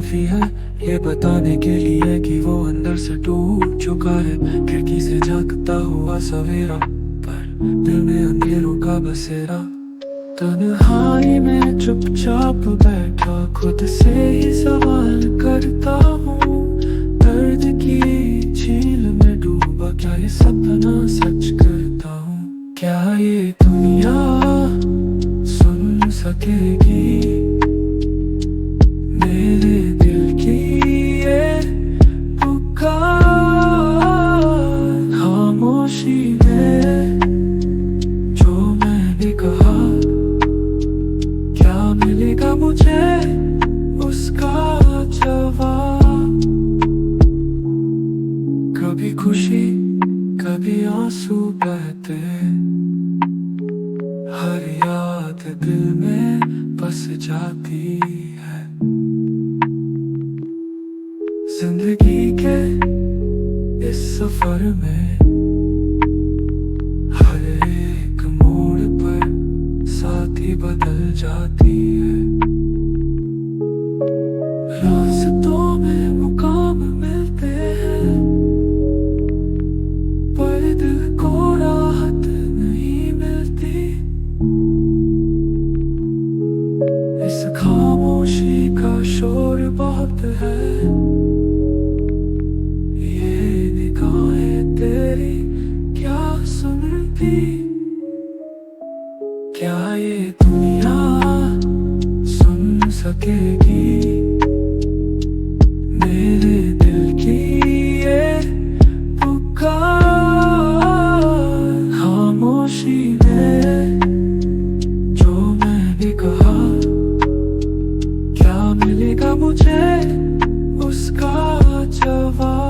काफी है ये बताने के लिए कि वो अंदर से टूट चुका है। खिड़की से झांकता हुआ सवेरा, पर दिल में अंधेरों का बसेरा। तन्हाई में चुपचाप बैठा खुद से ही सवाल करता हूँ। दर्द की झील में डूबा क्या ये सपना सच करता हूँ। क्या ये दुनिया सुन सकेगी मेरे दिल की ये पुकार। खामोशी में जो मैंने कहा, क्या मिलेगा मुझे उसका जवाब। कभी खुशी कभी आंसू बहते, हर याद दिल में बस जाती है। जिंदगी के इस सफर में हर एक मोड़ पर साथी बदल जाती है। रास्तों में मुकाम मिलते हैं, पर दिल को राहत नहीं मिलती। इस खामोशी का शोर बहुत है, ये निगाहें तेरी क्या सुनती। क्या ये दुनिया सुन सकेगी मेरे दिल की ये पुकार। खामोशी में जो मैंने कहा, क्या मिलेगा मुझे उसका जवाब।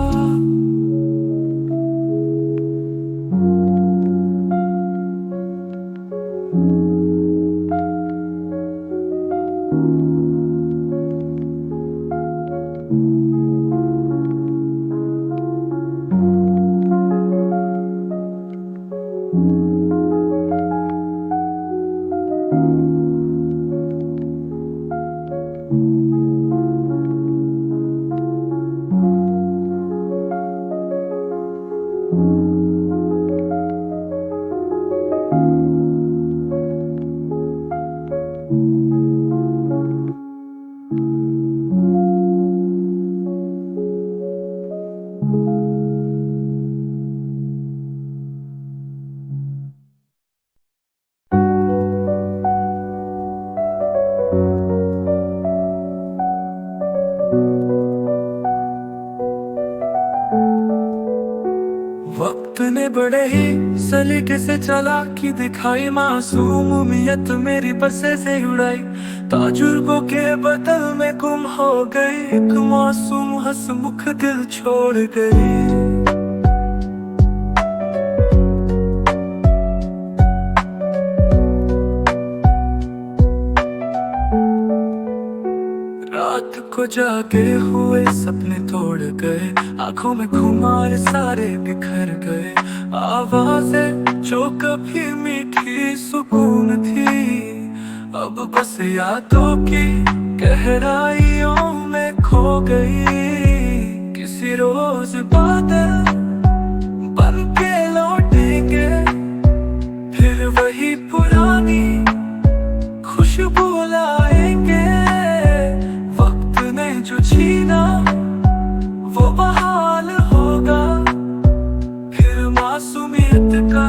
वक्त ने बड़े ही सलीके से चालाकी दिखाई, मासूमियत मेरी बसे से उड़ाई। ताजुर्बों के बदल में गुम हो गई, एक मासूम हंसमुख दिल छोड़ गई। रात को जागे हुए सपने तोड़ गए, आंखों में खुमार सारे बिखर गए। आवाजें जो कभी मीठी सुकून थी, अब बस यादों की गहराइयों में खो गई। किसी रोज बादल बन के लौटेंगे, फिर वही पुरानी खुशबू लाएंगे। जो छीना वो बहाल होगा, फिर मासूमियत का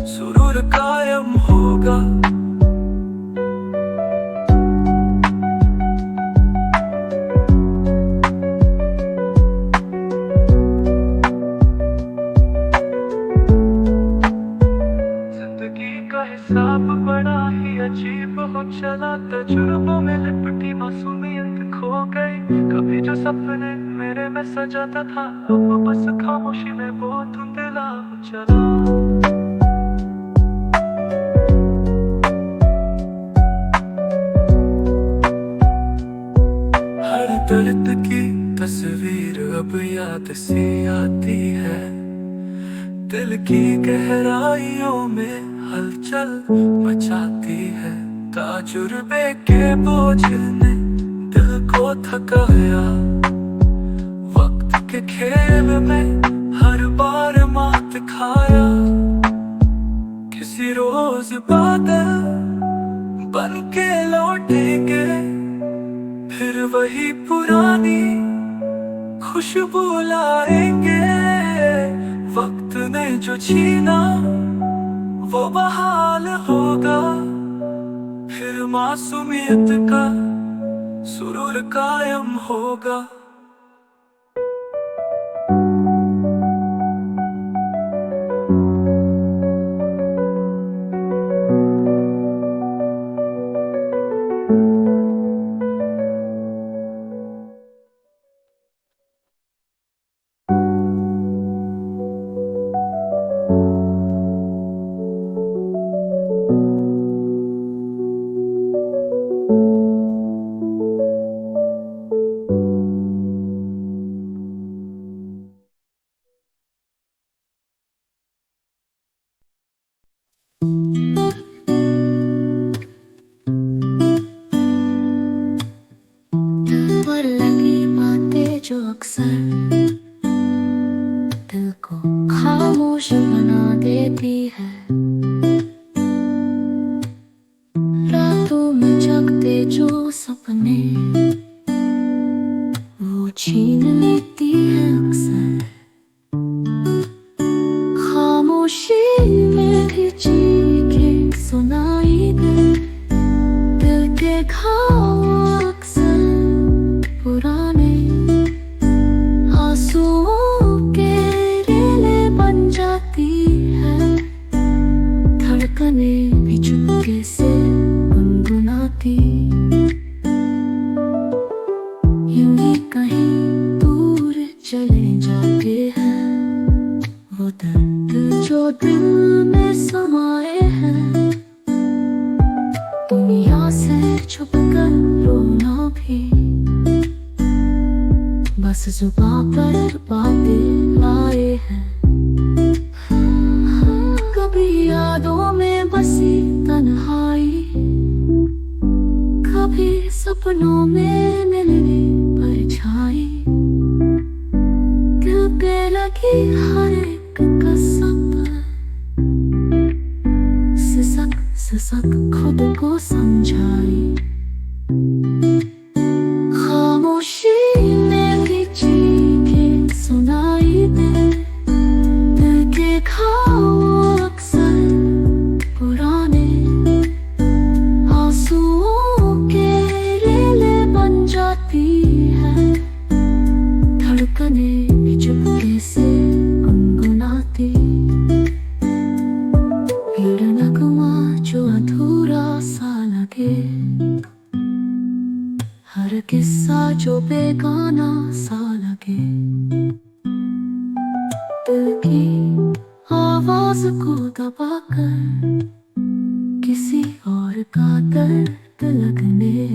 सुरूर कायम होगा। जिंदगी का हिसाब बड़ा ही अजीब हो चला, तजुर्बों में लिपटी मासूमियत खो गई। कभी जो सपने मेरे में सजाता था, अब बस खामोशी में वो धुंधला हो चला। हर दर्द की तस्वीर अब याद सी आती है, दिल की गहराइयों में हलचल मचाती है। ताजुर्बे के बोझ ने दिल को थकाया। वक्त के खेल में हर बार मात खाया। किसी रोज बादल बन के लौटेंगे, फिर वही पुरानी खुशबू लाएंगे। वक्त ने जो छीना वो बहाल होगा, फिर मासूमियत का सुरूर कायम होगा। पर लगी बातें जो अक्सर दिल को खामोश बना देती है। रातों में जगते जो सपने वो छीन लेती है अक्सर। खामोशी में भी चीखें सुनाई दे, दिल के घाव अक्सर पुराने आंसुओं के रेले बन जाती है। धड़कने भी चुपके से गुनगुनाती, यूं ही कहीं दूर चले जाते हैं वो दर्द जो दिल में समाए हैं। दुनिया से छुप कर रोना भी बस जुबां पर बातें लाए हैं। कभी यादों में बसी तन्हाई, कभी सपनों में मिलने परछाई। दिल पे लगी हर एक कसम सिसक सिसक खुद को समझाई। खामोशी में भी चीखें सुनाई दे, दिल के घाव अक्सर पुराने आंसुओं के रेले बन जाती है। धड़कने भी चुपके से गुनगुनाती, ये नगमा जो अधूरा सा लगे, हर किस्सा जो बेगाना सा लगे। दिल की आवाज को दबाकर किसी और का दर्द लगने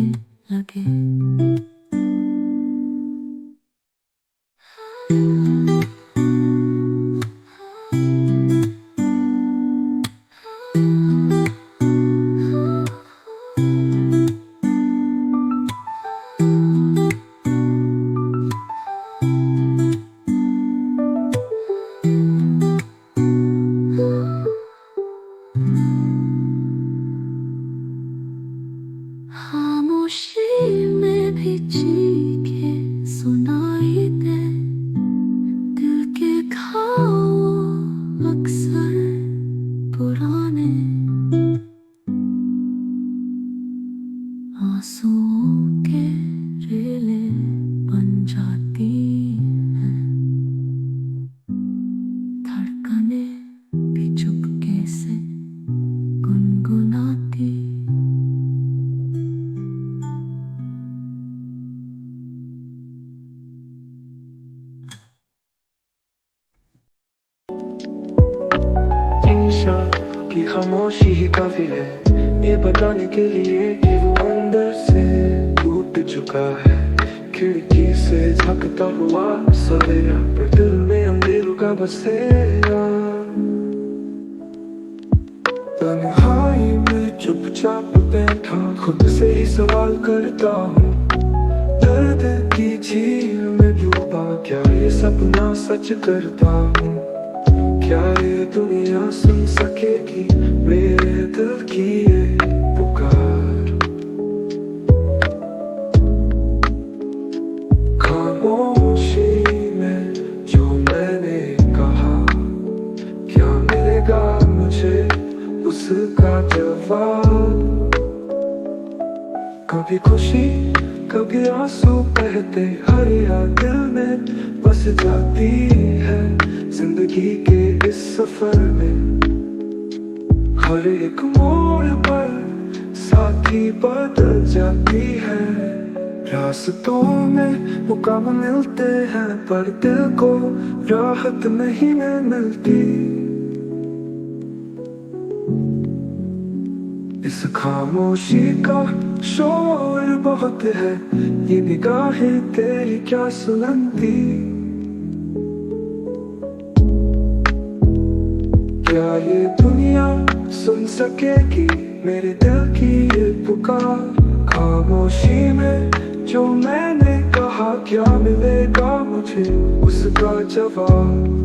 लगे। खामोशी में भी चीखें सुनाई दे, दिल के घाव अक्सर पुराने आंसुओं के रेले बन जाती हैं। धड़कने भी चुपके से गुनगुनाती। की खामोशी ही काफी है ये बताने के लिए कि वो अंदर से टूट चुका है। खिड़की से झांकता हुआ सवेरा, पर दिल में अंधेरों का बसेरा। तन्हाई में चुपचाप बैठा, खुद से ही सवाल करता हूँ झील में डूबा, क्या ये सपना सच करता हूँ? क्या ये दुनिया सुन सकेगी मेरे दिल की ये पुकार? खामोशी में जो मैंने कहा, क्या मिलेगा मुझे उसका जवाब? कभी खुशी कभी आंसू बहते, हर याद दिल में बस जाती है। जिंदगी के इस सफर में हर एक मोड़ पर साथी बदल जाती है। रास्तों में मुकाम मिलते हैं पर दिल को राहत नहीं मिलती। इस खामोशी का शोर बहुत है, ये निगाहें तेरी क्या सुनती? क्या ये दुनिया सुन सकेगी मेरे दिल की ये पुकार? खामोशी में जो मैंने कहा, क्या मिलेगा मुझे उसका जवाब?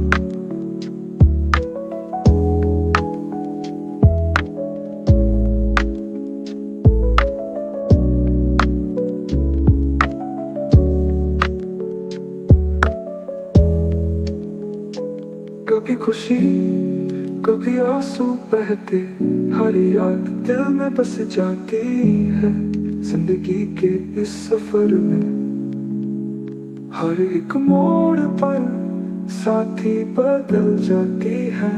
कभी खुशी कभी आंसू बहते, हर याद दिल में बस जाती है। जिंदगी के इस सफर में हर एक मोड़ पर साथी बदल जाती है।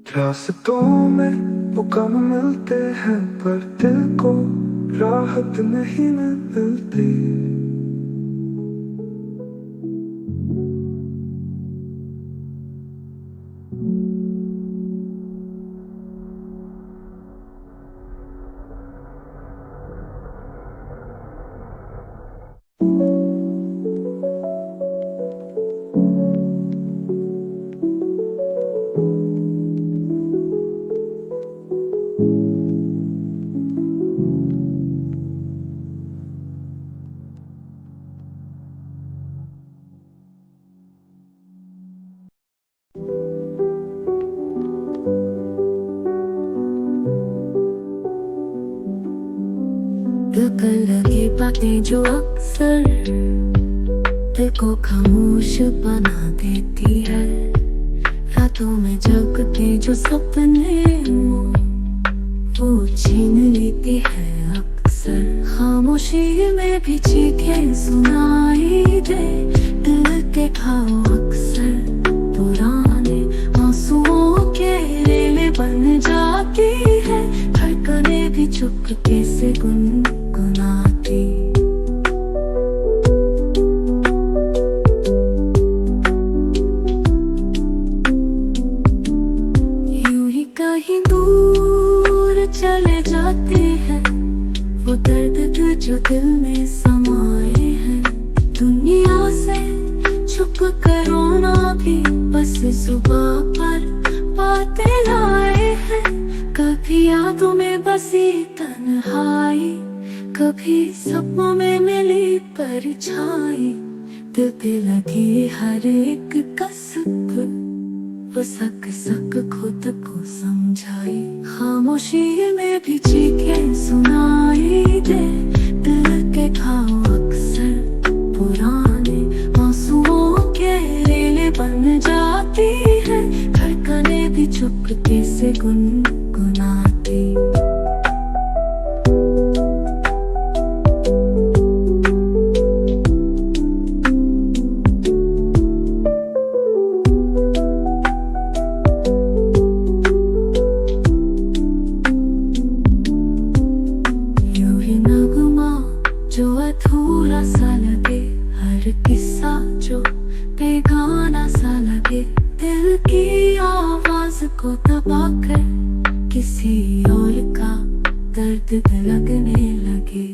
रास्तों में मुकाम मिलते हैं पर दिल को राहत नहीं मिलती। दिल पर लगी बातें जो अक्सर दिल को खामोश बना देती है। रातों में जगते जो सपने वो छीन लेती है अक्सर। खामोशी में भी चीखें सुनाई दे, दिल के घाव अक्सर पुराने आंसुओं के रेले बन जाती है। धड़कने भी चुपके से गुनगुनाती। यूं ही कहीं दूर चले जाते हैं वो दर्द जो दिल में समाए हैं। दुनिया से छुप कर रोना भी बस सुबह पर बातें लाए हैं। कभी यादों में बसी तन्हाई, कभी सपनों में मिली परछाई। दिल पे लगी हर एक कसक वो सक सक खुद को समझाई। खामोशी में भी चीखें सुनाई दे, दिल के घाव अक्सर पुराने आंसुओं के रेले बन जाती है। धड़कने भी चुपके से गुनगुनाती। जो अधूरा सा लगे, हर किस्सा जो बेगाना सा लगे, दिल की को दबाकर किसी और का दर्द लगने लगे।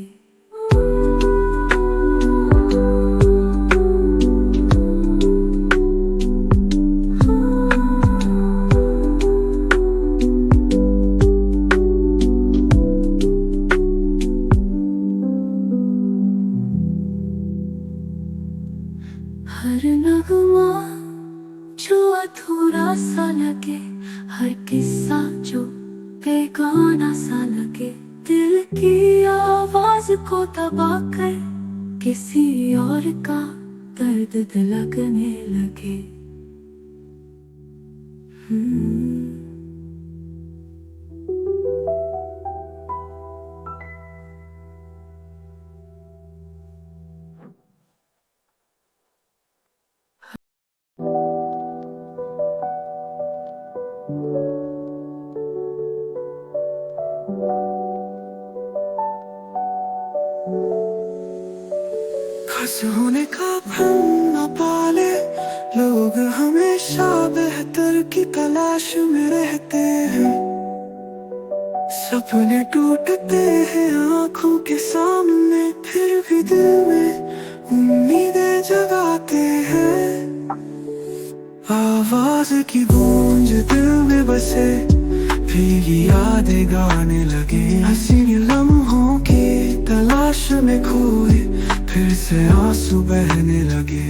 हर नगमा जो अधूरा सा लगे, हर किस्सा जो बेगाना सा लगे, दिल की आवाज को दबाकर किसी और का दर्द लगने लगे। खास होने का भ्रम न पाले लोग, हमेशा बेहतर की तलाश में रहते हैं। सपने टूटते हैं आंखों के सामने, फिर भी दिल में उम्मीदें जगाते हैं। आवाज की गूंज दिल में बसे, भीगी यादें गाने लगे। हसीन लम्हों की तलाश में खोए, फिर से आंसू बहने लगे।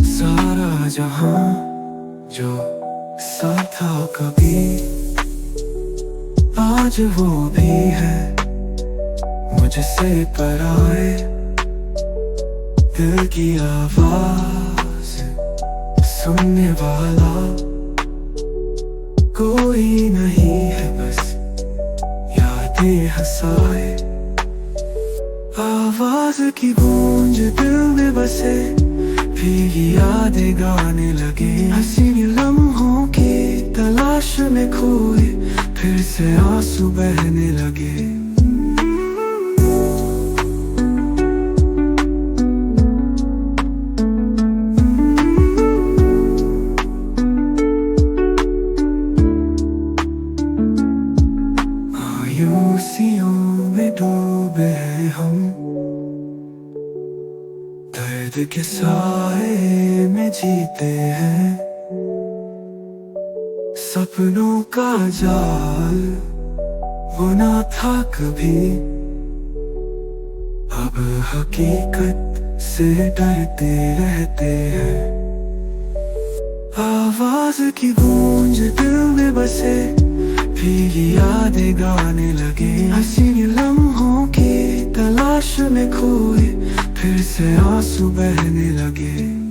सारा जहां जो साथ था कभी, आज वो भी है मुझसे पराए। दिल की आवाज सुनने वाला कोई नहीं है, बस यादें हंसाए। आवाज की गूंज दिल में बसे, भीगी यादें गाने लगे। हसीन लम्हों की तलाश में खोए, फिर से आंसू बहने लगे। मायूसियों में डूबे हैं हम, दर्द के साए में जीते हैं। सपनों का जाल बुना था कभी, अब हकीकत से डरते रहते हैं। आवाज की गूंज दिल में बसे, भीगी यादें गाने लगे। हसीन लम्हों की तलाश में खोए, फिर से आंसू बहने लगे।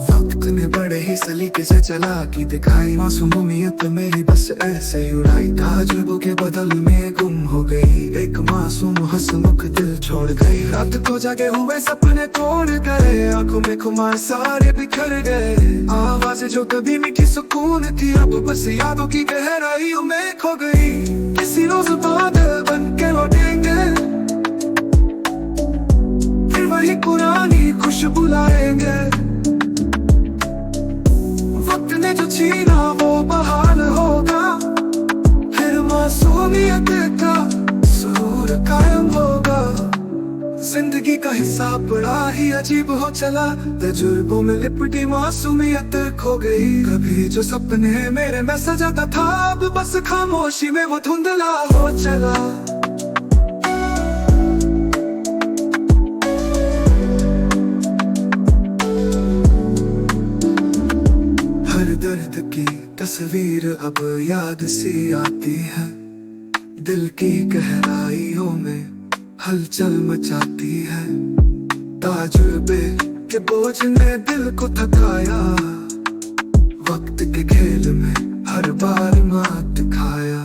वक्त ने बड़े ही सलीके से चला कि दिखाई, मासूमियत मेरी बस ऐसे ही उड़ाई। ताजुर्बों के बदल में गुम हो गई, एक मासूम हंसमुख दिल छोड़ गई। रात को जागे हुए सपने तोड़ गए, आंखों में खुमार सारे बिखर गए। आवाज़ें जो कभी मीठी सुकून थी, अब बस यादों की गहराइयों में खो गई। किसी रोज बादल बन के लौटेंगे, फिर वही पुरानी खुशबू लाएंगे। वक्त ने जो छीना वो बहाल होगा, फिर मासूमियत का सुरूर कायम होगा। जिंदगी का हिसाब बड़ा ही अजीब हो चला, तजुर्बों में लिपटी मासूमियत खो गई। कभी जो सपने मेरे में सजाता था, अब बस खामोशी में वो धुंधला हो चला। दर्द की तस्वीर अब याद सी आती है, दिल की गहराइयों में हलचल मचाती है। ताजुर्बे के बोझ ने दिल को थकाया, वक्त के खेल में हर बार मात खाया।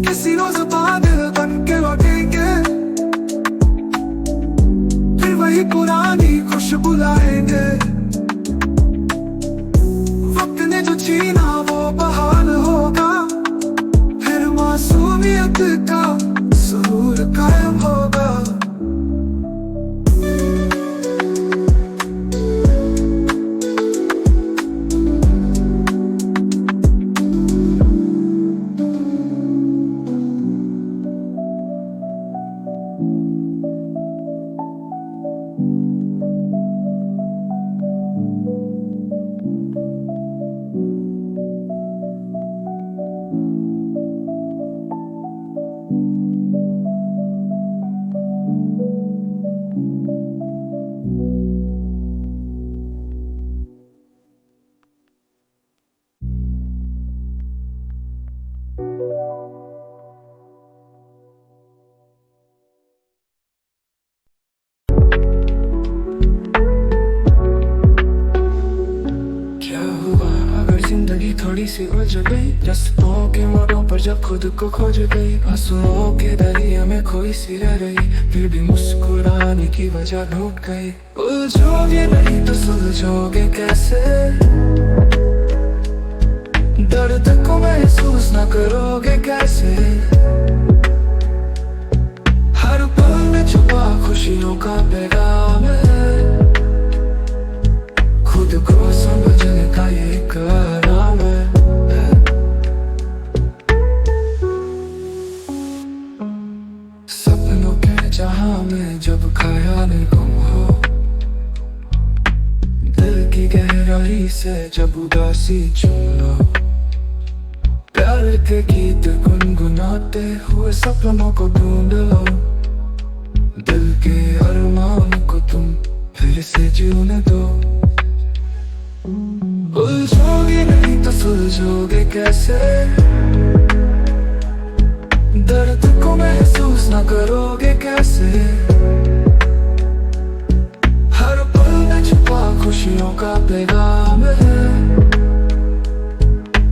किसी रोज बादल बन के लौटेंगे, फिर वही पुरानी खुशबू लाएंगे। वक्त ने जो छीना वो बहाल होगा, फिर मासूमियत का सुरूर कायम होगा। जिंदगी थोड़ी सी उलझ गई, रास्तों के मोड़ों पर जब खुद को खोज गई। आंसुओं के दरिया में खोई सी रह रही, फिर भी मुस्कुराने की वजह ढूंढ गई। उलझोगे नहीं तो सुलझोगे कैसे, दर्द को महसूस न करोगे कैसे। हर पल में छुपा खुशियों का पैगाम है, खुद को समझने का ये एक आराम है। सपनों के जहां में जब ख्याल गुम हो, दिल की गहराई से जब उदासी चुन लो, प्यार के गीत गुनगुनाते हुए सपनों को ढूंढ लो। दिल के अरमान को तुम फिर से जीने दो। उलझोगे नहीं तो सुलझोगे कैसे, दर्द को महसूस न करोगे कैसे। हर पल में छुपा खुशियों का पैगाम है,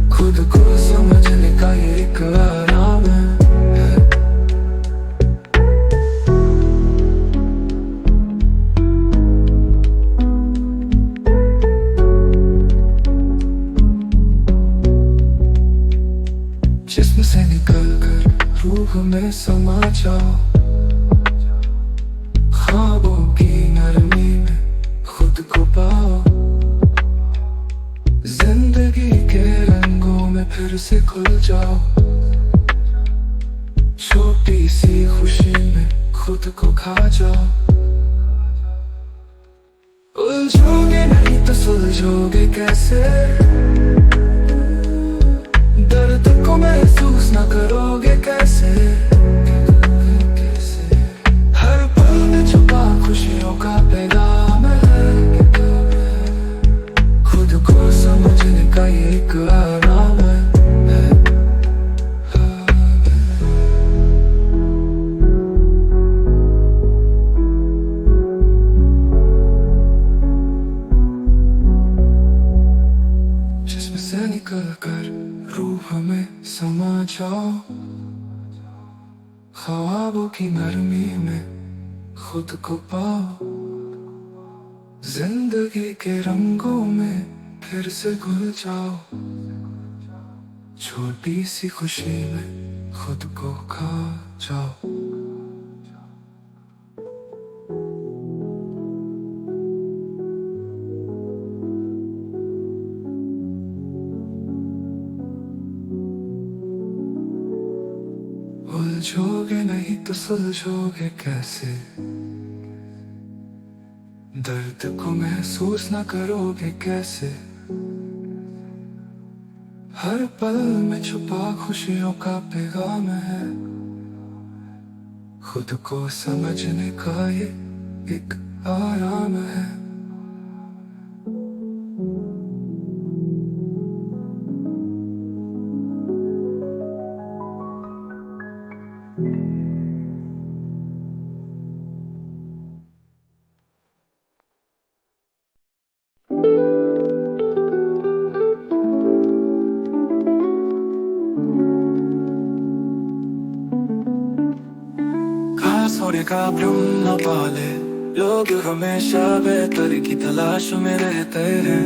खुद को समझने का ये एक आराम है। जिस्म से निकल कर रूह में समा जाओ, ख्वाबों की नरमी में खुद को पाओ। जिंदगी के रंगों में फिर से खुल जाओ, छोटी सी खुशी में खुद को खा जाओ। उलझोगे नहीं तो सुलझोगे कैसे, दर्द को महसूस न करोगे कैसे। हर पल में छुपा खुशियों का पैगाम है, खुद को समझने का ये एक आराम है। जिसमें से निकल कर रूह में समा जाओ, ख्वाबों की नरमी में खुद को पाओ। जिंदगी के रंगों में फिर से घुल जाओ, छोटी सी खुशी में खुद को खा जाओ। उलझोगे नहीं तो सुलझोगे कैसे, दर्द को महसूस न करोगे कैसे। हर पल में छुपा खुशियों का पैगाम है, खुद को समझने का ये एक आराम है। पास होने का भ्रम न पाले। लोग हमेशा बेहतर की तलाश में रहते हैं।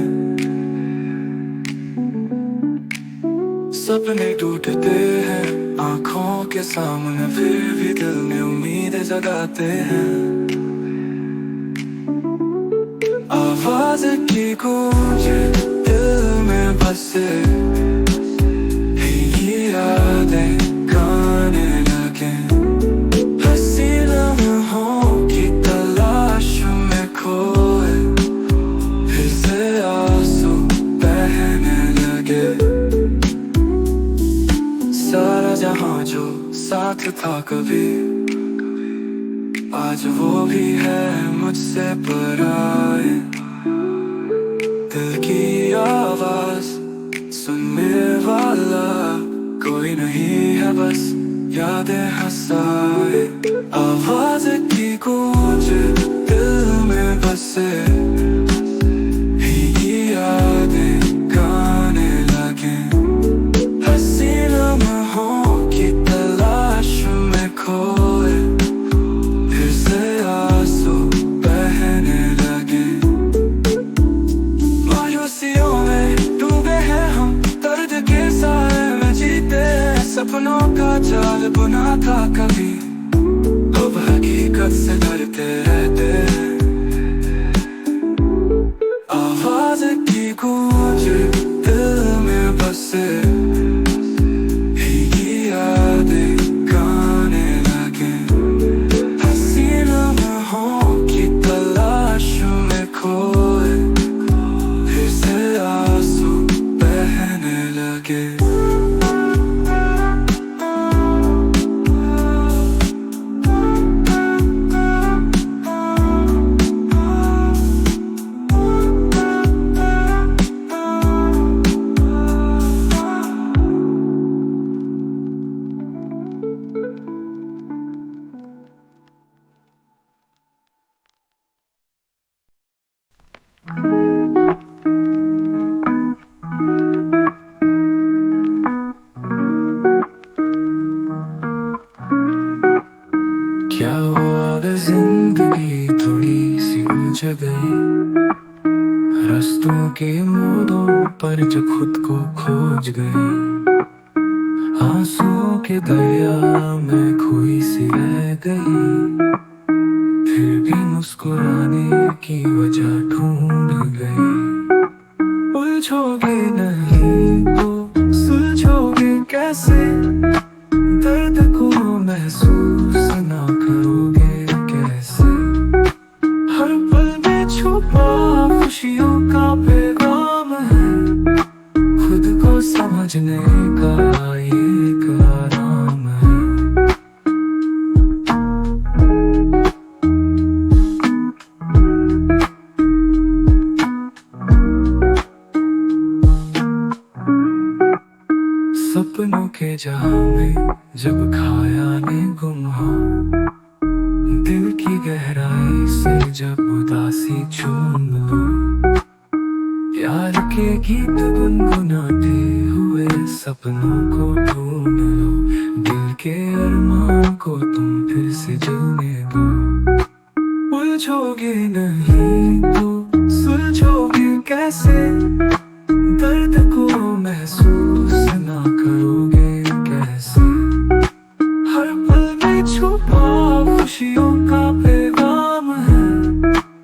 सपने टूटते हैं आंखों के सामने, फिर भी दिल में उम्मीद जगाते हैं। आवाज की गूंज दिल में बसे, यादें गाने लगे। हंसी लम्हों की तलाश में खोए, फिर से आंसू बहने लगे। सारा जहां जो साथ था कभी, आज वो भी है मुझसे पराए। दिल की आवाज सुनने वाला कोई नहीं है, बस यादें हंसाए। आवाज की गूंज दिल में बसे, यादें गाने लगे। हंसी लम्हों की तलाश में खोए, फिर से आंसू बहने लगे। मायूसियों में डूबे हैं हम, दर्द के साए में जीते हैं। सपनों का जाल बुना था कभी, अब हकीकत से डरते रहते हैं। आवाज की गूंज दिल में बसे, यादें गाने लगे। हंसी लम्हों की तलाश में खोए, फिर से आंसू बहने लगे। क्या हुआ अगर जिंदगी थोड़ी सी उलझ गई, रास्तों के मोड़ों पर जो खुद को खोज गई। आंसुओं के दरिया में खोई सी रह गई, फिर भी मुस्कुराने की वजह ढूंढ गई। उलझोगे नहीं तो सुलझोगे कैसे, दर्द को महसूस ना करोगे कैसे। हर पल में छुपा खुशियों का पैगाम है, खुद को समझने का एक आराम है। सपनों के जहां में जब खाया ने गुम हो, दिल की गहराई से जब उदासी चूम लो। प्यार के गीत गुनगुनाते हुए सपनों को ढूंढ लो। दिल के अरमान को तुम फिर से जीने दो। उलझोगे नहीं तो सुलझोगे कैसे, दर्द को महसूस ना करोगे कैसे। हर पल में छुपा खुशियों का पैगाम है,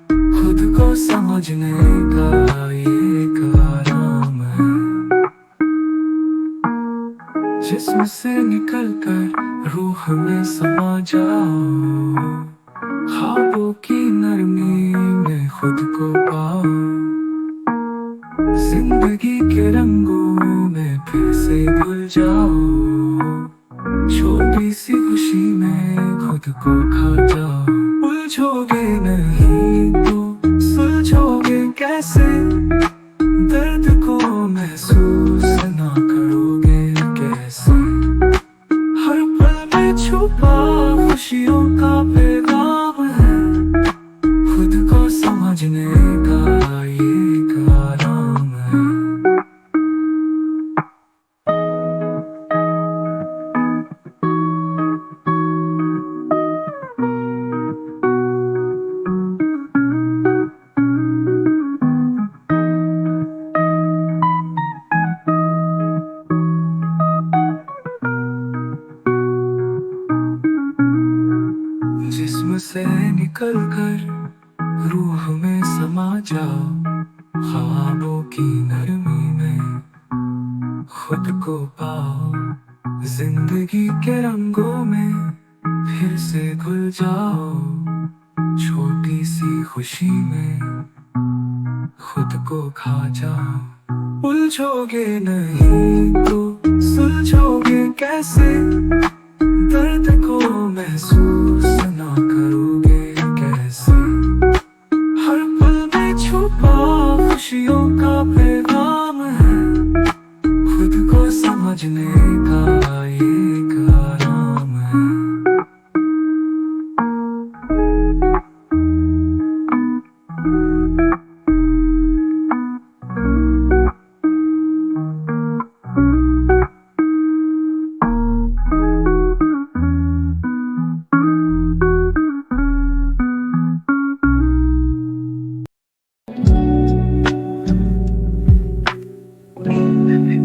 खुद को समझने का एक आराम है। जिस्म से निकल कर रूह में समा जाओ, ख्वाबों की नरमी में खुद को पाओ। जिंदगी के रंगों में फिर से घुल जाओ, छोटी सी खुशी में खुद को खा जाओ। उलझोगे नहीं तो सुलझोगे कैसे, दर्द को महसूस ना करोगे कैसे। हर पल में छुपा खुशियों का पैगाम है, खुद को समझने का एक आराम है। जिस्म से निकल कर रूह में समा जाओ, ख्वाबों की नरमी में खुद को पाओ, जिंदगी के रंगों में फिर से घुल जाओ, छोटी सी खुशी में खुद को खा जाओ। उलझोगे नहीं तो सुलझोगे कैसे, दर्द को महसूस ना करोगे कैसे, हर पल में छुपा खुशियों का पैगाम है, खुद को समझने का एक आराम है।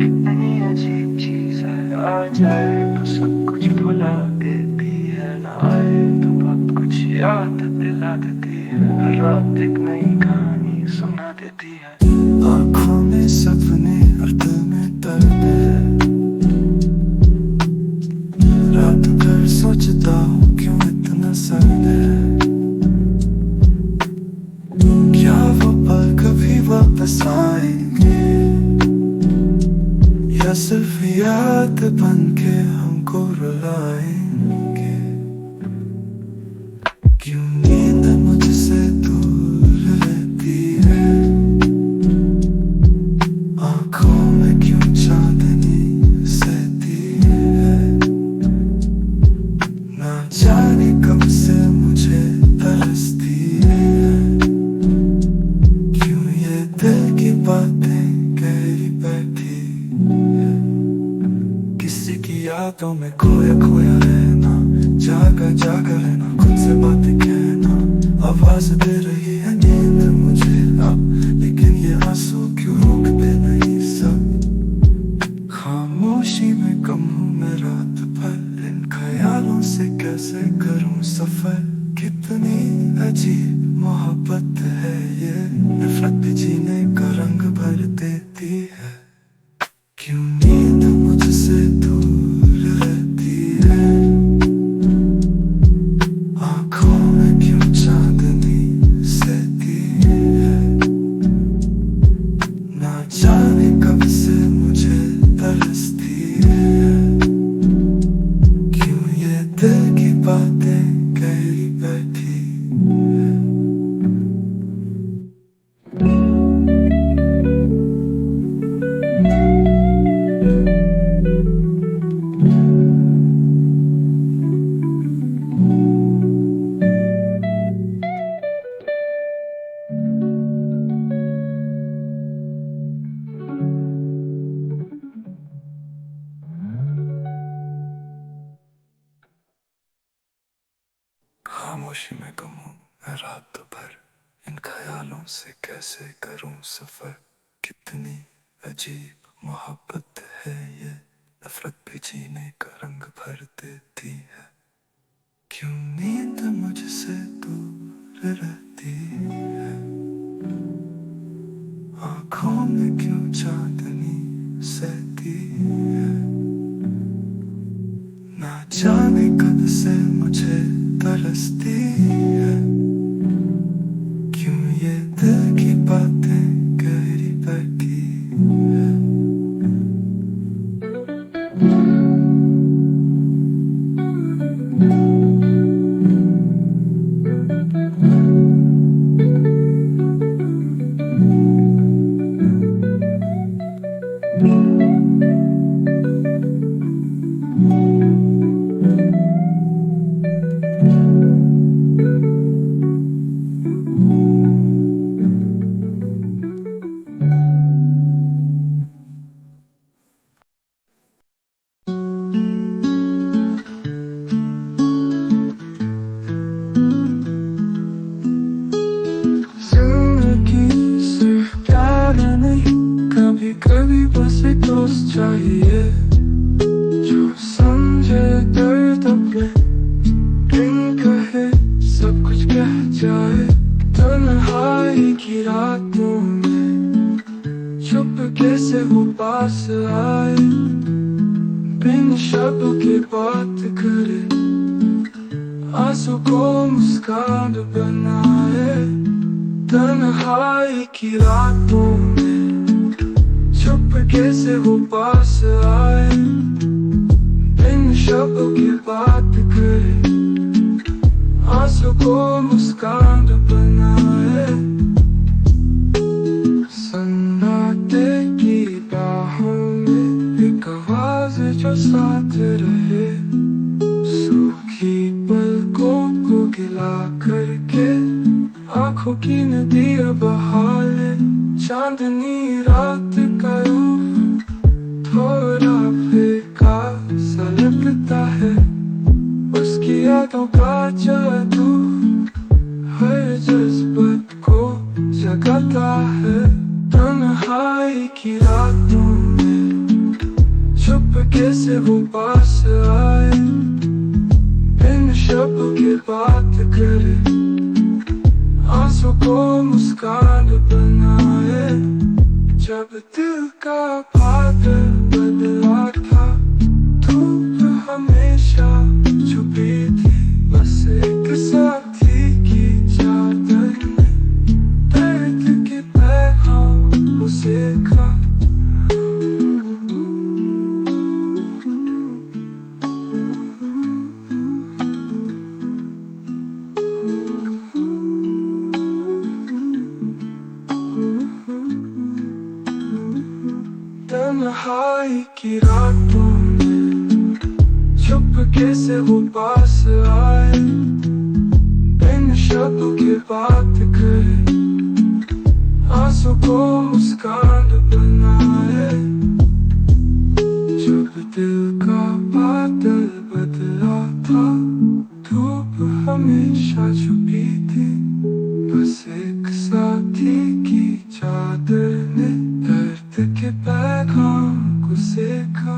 इतनी अजीब चीज है, आ जाए तो सब कुछ भुला देती है, ना आए तो बहुत कुछ याद दिला देती है, हर रात एक नई कहानी सुना देती है। आँखों में सपने और दिल में दर्द है, रात भर सोचता हूँ क्यों इतना सर्द है, क्या वो पल कभी वापस आएंगे, या सिर्फ याद बन के हमको रुलाएंगे। क्यों नींद मुझसे दूर रहती है, आँखों में क्यों चांदनी सहती है, ना जाने कब से मुझे तरसती है, क्यों ये दिल की बातें गहरी बैठी, किसी की यादों में खोया खोया रहना, जागा जागा रहना, खुद से बातें कहना, आवाज दे रही है नींद मुझे अब, लेकिन ये आंसू क्यों रोकते नहीं सब, खामोशी में कम हूँ मैं रात भर, इन ख्यालों से कैसे करूँ सफर, कितनी अजीब मोहब्बत है ये, नफरत भी जीने का रंग भर देती है। क्यों नींद मुझसे दूर रहती है, आँखों में क्यों चांदनी सहती है, ना जाने कब से मुझे तरसती है, क्यों ये दिल की बातें गहरी बैठी। खामोशी में गुम हूँ मैं रात भर, इन ख्यालों से कैसे करूं सफर, कितनी अजीब मोहब्बत है ये, नफरत भी जीने का रंग भर देती है। क्यों नींद मुझसे दूर रहती है, आँखों में क्यों चांदनी सहती है, ना जाने कब से मुझे तरसती है, क्यों ये दिल की बातें गहरी बैठी है। आंसू को मुस्कान बनाए तन्हाई की रातों में चुपके से वो पास आए बिन शब्दों की बात करे आंसू को मुस्कान बनाए सन्नाटे की बाहों में एक आवाज जो साथ रहे सूखी पलकों को गिला करके आंखों की नदी बहा ले चांदनी रात का रूप थोड़ा फीका सा लगता है उसकी यादों का जादू हर जज्बात को जगाता है तन्हाई की रातों में चुपके से वो पास आए बिन शब्दों की बात करे आंसू को मुस्कान बनाए जब दिल का बादल बदला था धूप हमेशा छुपी थी बस एक साथी की चादर में दर्द के पैगाम उसे खा तन्हाई की रातों में चुपके से वो पास आए बिन शब्दों की बात करे आंसू को मुस्कान बनाए जब दिल का बादल बदला था धूप हमेशा छुपी थी बस एक साथी की चादर ने दर्द के पैगाम को सेका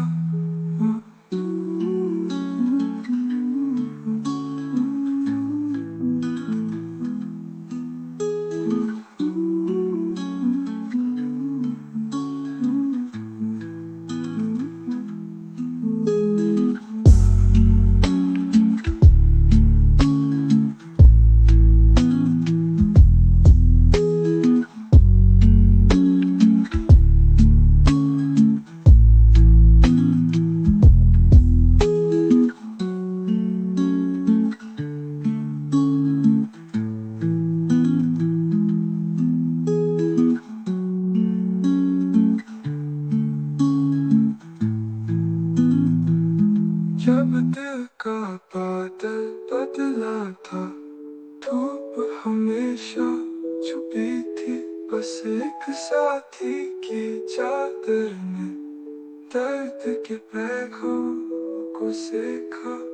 जब दिल का बादल बदला था धूप हमेशा छुपी थी बस एक साथी की चादर ने दर्द के पैगाम को सेका